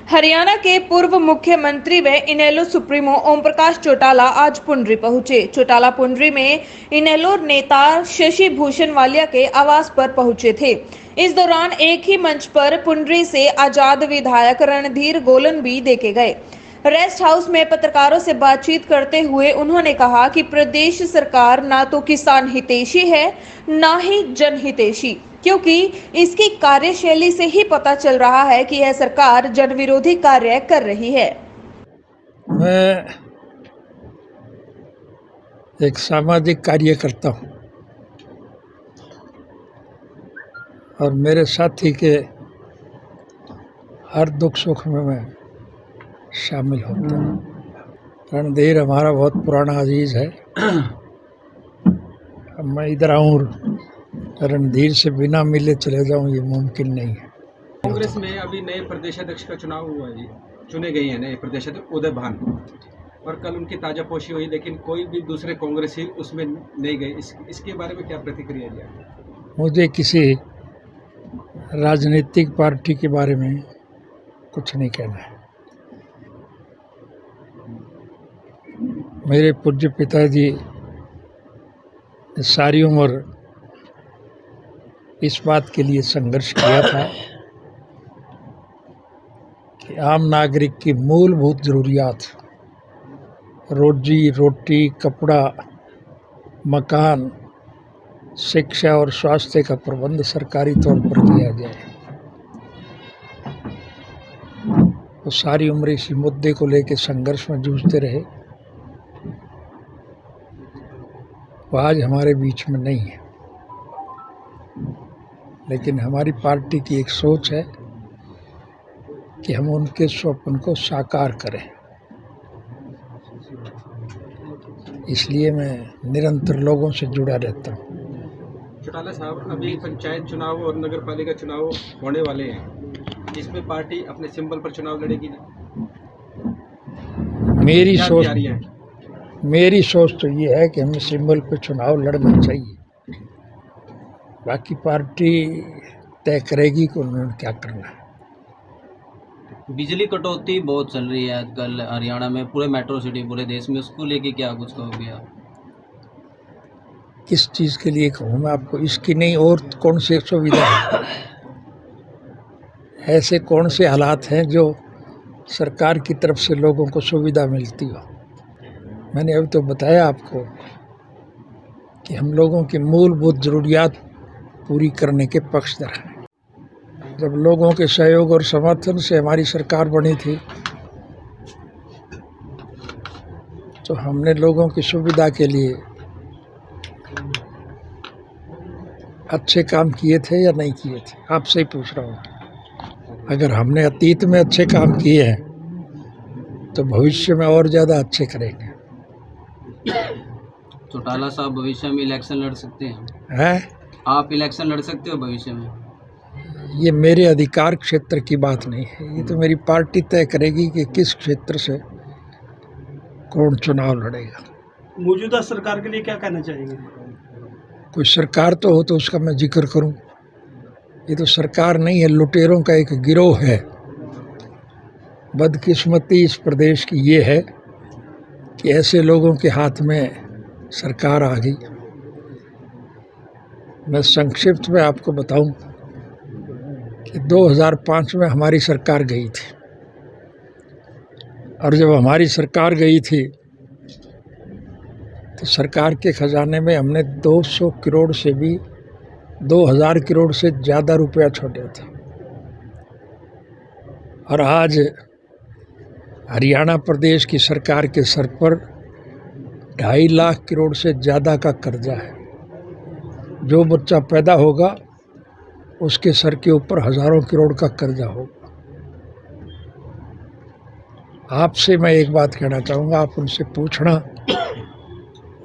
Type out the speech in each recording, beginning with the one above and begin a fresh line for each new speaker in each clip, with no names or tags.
हरियाणा के पूर्व मुख्यमंत्री व इनेलो सुप्रीमो ओम प्रकाश चौटाला आज पुंडरी पहुंचे। चौटाला पुंडरी में इनेलो नेता शशि भूषण वालिया के आवास पर पहुंचे थे। इस दौरान एक ही मंच पर पुंडरी से आजाद विधायक रणधीर गोलन भी देखे गए। रेस्ट हाउस में पत्रकारों से बातचीत करते हुए उन्होंने कहा कि प्रदेश सरकार ना तो किसान हितैषी है, ना ही जनहितैषी, क्योंकि इसकी कार्यशैली से ही पता चल रहा है कि यह सरकार जनविरोधी कार्य कर रही है।
मैं एक सामाजिक कार्यकर्ता हूँ और मेरे साथी के हर दुख सुख में मैं शामिल होता हूँ। रणधीर हमारा बहुत पुराना अजीज है। अब मैं इधर आऊँ रणधीर से बिना मिले चले जाऊँ, ये मुमकिन नहीं है।
कांग्रेस में अभी नए प्रदेशाध्यक्ष का चुनाव हुआ है जी, चुने गए हैं नए प्रदेशाध्यक्ष उदय भान, और कल उनकी ताजापोशी हुई, लेकिन कोई भी दूसरे कांग्रेसी उसमें नहीं गए। इसके बारे में क्या प्रतिक्रिया दिया?
मुझे किसी राजनीतिक पार्टी के बारे में कुछ नहीं कहना है। मेरे पूज्य पिताजी ने सारी उम्र इस बात के लिए संघर्ष किया था कि आम नागरिक की मूलभूत ज़रूरियात, रोजी रोटी, कपड़ा, मकान, शिक्षा और स्वास्थ्य का प्रबंध सरकारी तौर पर किया जाए। वो सारी उम्र इसी मुद्दे को लेकर संघर्ष में जूझते रहे। वो आज हमारे बीच में नहीं है, लेकिन हमारी पार्टी की एक सोच है कि हम उनके स्वप्न को साकार करें। इसलिए मैं निरंतर लोगों से जुड़ा रहता हूँ।
चौटाला साहब, अभी पंचायत चुनाव और नगर पालिका चुनाव होने वाले हैं, इसमें पार्टी अपने सिंबल पर चुनाव लड़ेगी?
मेरी सोच तो ये है कि हमें सिंबल पर चुनाव लड़ना चाहिए। बाकी पार्टी तय करेगी कि उन्होंने क्या करना है।
बिजली कटौती बहुत चल रही है आजकल हरियाणा में, पूरे मेट्रो सिटी, पूरे देश में, उसको लेके क्या कुछ कहोगे आप?
किस चीज़ के लिए कहूँ मैं आपको? इसकी नहीं और कौन सी सुविधा है? ऐसे कौन से हालात हैं जो सरकार की तरफ से लोगों को सुविधा मिलती हो? मैंने अभी तो बताया आपको कि हम लोगों की मूलभूत ज़रूरियात पूरी करने के पक्षधर हैं। जब लोगों के सहयोग और समर्थन से हमारी सरकार बनी थी तो हमने लोगों की सुविधा के लिए अच्छे काम किए थे या नहीं किए थे? आपसे ही पूछ रहा हूँ। अगर हमने अतीत में अच्छे काम किए हैं तो भविष्य में और ज़्यादा अच्छे करेंगे।
चौटाला साहब, भविष्य में इलेक्शन लड़ सकते
हैं?
आप इलेक्शन लड़ सकते हो भविष्य में?
ये मेरे अधिकार क्षेत्र की बात नहीं है। ये तो मेरी पार्टी तय करेगी कि किस क्षेत्र से कौन चुनाव लड़ेगा।
मौजूदा सरकार के लिए क्या कहना चाहेंगे?
कोई सरकार तो हो तो उसका मैं जिक्र करूं। ये तो सरकार नहीं है, लुटेरों का एक गिरोह है। बदकिस्मती इस प्रदेश की ये है कि ऐसे लोगों के हाथ में सरकार आ गई। मैं संक्षिप्त में आपको बताऊं कि 2005 में हमारी सरकार गई थी, और जब हमारी सरकार गई थी तो सरकार के खजाने में हमने 200 करोड़ से भी 2000 करोड़ से ज़्यादा रुपया छोड़े थे। और आज हरियाणा प्रदेश की सरकार के सर पर 2.5 लाख करोड़ से ज़्यादा का कर्जा है। जो बच्चा पैदा होगा उसके सर के ऊपर हज़ारों करोड़ का कर्जा होगा। आपसे मैं एक बात कहना चाहूँगा, आप उनसे पूछना,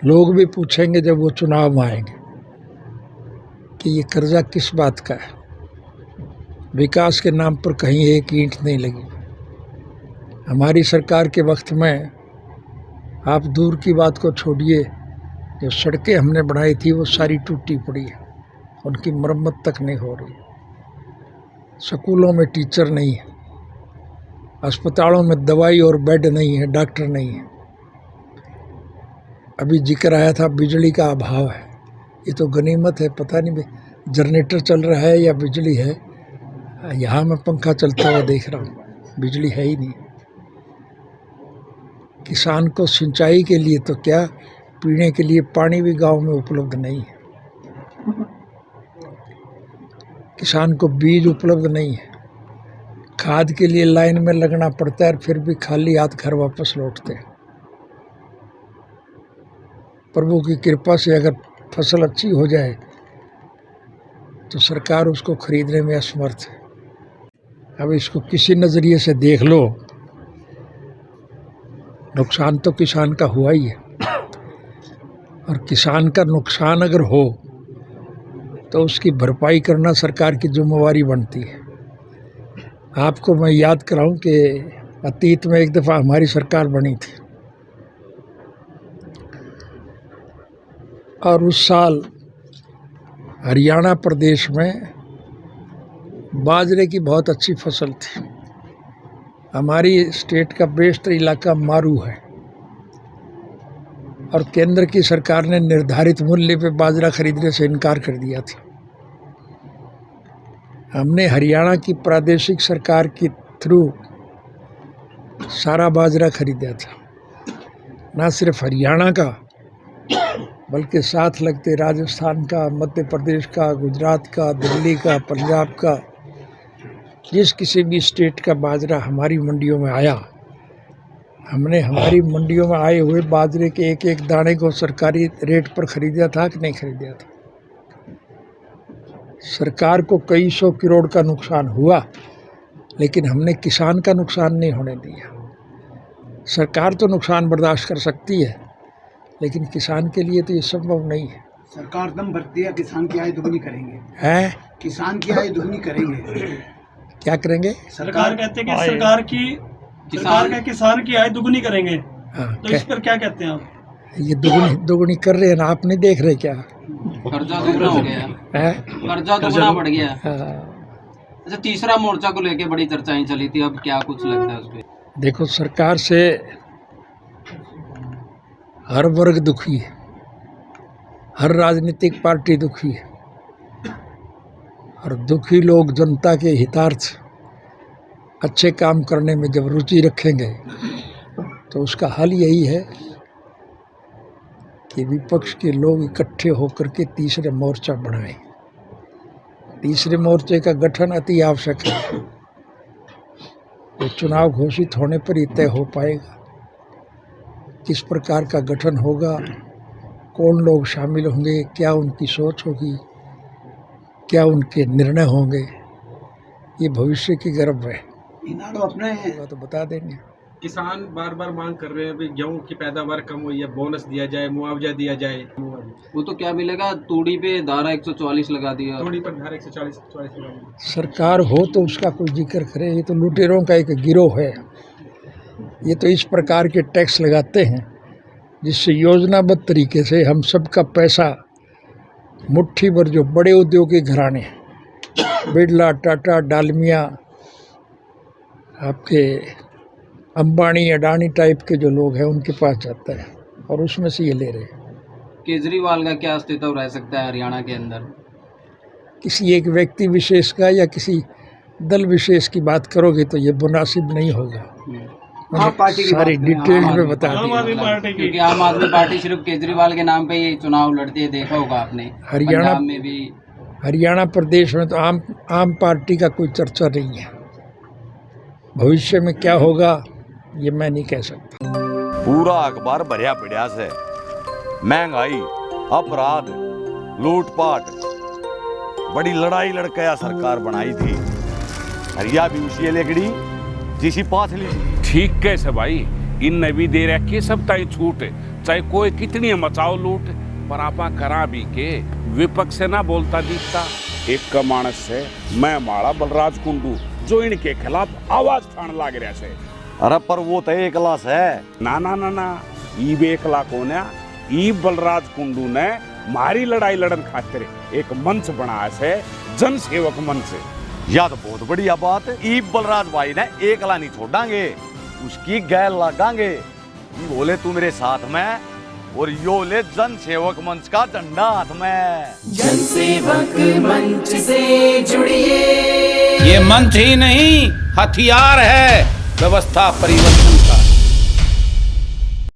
लोग भी पूछेंगे जब वो चुनाव में आएंगे, कि ये कर्जा किस बात का है। विकास के नाम पर कहीं एक ईंट नहीं लगी। हमारी सरकार के वक्त में आप दूर की बात को छोड़िए, जो सड़कें हमने बनाई थी वो सारी टूटी पड़ी है, उनकी मरम्मत तक नहीं हो रही। स्कूलों में टीचर नहीं है। अस्पतालों में दवाई और बेड नहीं है, डॉक्टर नहीं है। अभी जिक्र आया था बिजली का अभाव है, ये तो गनीमत है। पता नहीं जनरेटर चल रहा है या बिजली है। यहाँ मैं पंखा चलता हुआ देख रहा हूँ, बिजली है ही नहीं। किसान को सिंचाई के लिए तो क्या, पीने के लिए पानी भी गांव में उपलब्ध नहीं है। किसान को बीज उपलब्ध नहीं है, खाद के लिए लाइन में लगना पड़ता है, फिर भी खाली हाथ घर वापस लौटते हैं। प्रभु की कृपा से अगर फसल अच्छी हो जाए तो सरकार उसको खरीदने में असमर्थ है। अब इसको किसी नज़रिए से देख लो, नुकसान तो किसान का हुआ ही है। और किसान का नुकसान अगर हो तो उसकी भरपाई करना सरकार की जिम्मेवारी बनती है। आपको मैं याद कराऊं कि अतीत में एक दफ़ा हमारी सरकार बनी थी और उस साल हरियाणा प्रदेश में बाजरे की बहुत अच्छी फसल थी। हमारी स्टेट का बेस्ट इलाका मारू है और केंद्र की सरकार ने निर्धारित मूल्य पे बाजरा खरीदने से इनकार कर दिया था। हमने हरियाणा की प्रादेशिक सरकार के थ्रू सारा बाजरा खरीदा था। ना सिर्फ हरियाणा का बल्कि साथ लगते राजस्थान का, मध्य प्रदेश का, गुजरात का, दिल्ली का, पंजाब का, जिस किसी भी स्टेट का बाजरा हमारी मंडियों में आया, हमने हमारी मंडियों में आए हुए बाजरे के एक एक दाने को सरकारी रेट पर खरीदा था कि नहीं खरीदा था। सरकार को कई सौ करोड़ का नुकसान हुआ, लेकिन हमने किसान का नुकसान नहीं होने दिया। सरकार तो नुकसान बर्दाश्त कर सकती है, लेकिन किसान के लिए तो ये संभव नहीं है।
सरकार दम भरती है, किसान की आय दुगनी करेंगे।
हैं?
किसान की आय दुगनी करेंगे।
क्या करेंगे?
सरकार कहते हैं कि सरकार का किसान की आय दुगनी करेंगे।
हाँ,
तो इस पर क्या कहते हैं आप?
ये दुगनी कर रहे हैं ना, आप नहीं देख रहे क्या?
कर्जा दुगना हो गया है, कर्जा दुगना बढ़ गया।
हाँ।
अच्छा, तीसरा मोर्चा को लेके बड़ी चर्चाएं चली थी, अब क्या कुछ लगता है उस पर?
देखो, सरकार से हर वर्ग दुखी है, हर राजनीतिक पार्टी दुखी है, और दुखी लोग जनता के हितार्थ अच्छे काम करने में जब रुचि रखेंगे तो उसका हल यही है कि विपक्ष के लोग इकट्ठे होकर के तीसरे मोर्चा बनाएं। तीसरे मोर्चे का गठन अति आवश्यक है। ये चुनाव घोषित होने पर ही तय हो पाएगा किस प्रकार का गठन होगा, कौन लोग शामिल होंगे, क्या उनकी सोच होगी, क्या उनके निर्णय होंगे। ये भविष्य की गर्व है,
अपने
तो बता देंगे।
किसान बार बार मांग कर रहे हैं अभी गेहूं की पैदावार कम हुई है, बोनस दिया जाए, मुआवजा दिया जाए।
वो तो क्या मिलेगा? तूड़ी पे धारा 144 लगा दिया,
तूड़ी पर धारा 140 लगा दी।
सरकार हो तो उसका कोई जिक्र करे। ये तो लुटेरों का एक गिरोह है। ये तो इस प्रकार के टैक्स लगाते हैं जिससे योजनाबद्ध तरीके से हम सबका पैसा मुट्ठी भर, जो बड़े उद्योगी घराने, बिरला, टाटा, डालमिया, आपके अंबानी, अडानी टाइप के जो लोग हैं उनके पास जाता है और उसमें से ये ले रहे हैं।
केजरीवाल का क्या अस्तित्व रह सकता है हरियाणा के अंदर?
किसी एक व्यक्ति विशेष का या किसी दल विशेष की बात करोगे तो ये मुनासिब नहीं होगा।
पार्टी की
सारी डिटेल में बता
आम
दी।
आदमी पार्टी की।
क्योंकि आम आदमी पार्टी सिर्फ केजरीवाल के नाम पे ही चुनाव लड़ती है, देखा होगा आपने।
हरियाणा
पंजाब में भी,
हरियाणा प्रदेश में तो आम पार्टी का कोई चर्चा नहीं है। भविष्य में क्या होगा ये मैं नहीं कह सकता।
पूरा अखबार भरिया पड़िया से महंगाई, अपराध, लूटपाट, बड़ी लड़ाई लड़कया सरकार बनाई थी। हरिया भी उसी लेकड़ी जिसी पाथली।
ठीक कैसे भाई, इन ने भी दे रखी सब ताई छूट, चाहे कोई कितनी मचाओ लूट, पर आपा करा भी के विपक्ष से ना बोलता दिखता। एक का मानस से मैं माड़ा बलराज कुंडू जो इनके खिलाफ आवाज ठाण लाग रहा से।
अरे पर वो तो एक क्लास है।
ना ना ना ना, ई बेकला कौन है? ई बलराज कुंडू ने मारी लड़ाई लड़न खातिर एक मंच बनाया से, जन सेवक मंच।
या तो बहुत बढ़िया बात है। ई बलराज भाई ने एकला नहीं छोड़ांगे, उसकी गैल लगांगे। बोले तू मेरे साथ में, और यो ले जन सेवक मंच का झंडा हाथ में।
जन सेवक मंच से जुड़िए।
ये मंच ही नहीं, हथियार है व्यवस्था परिवर्तन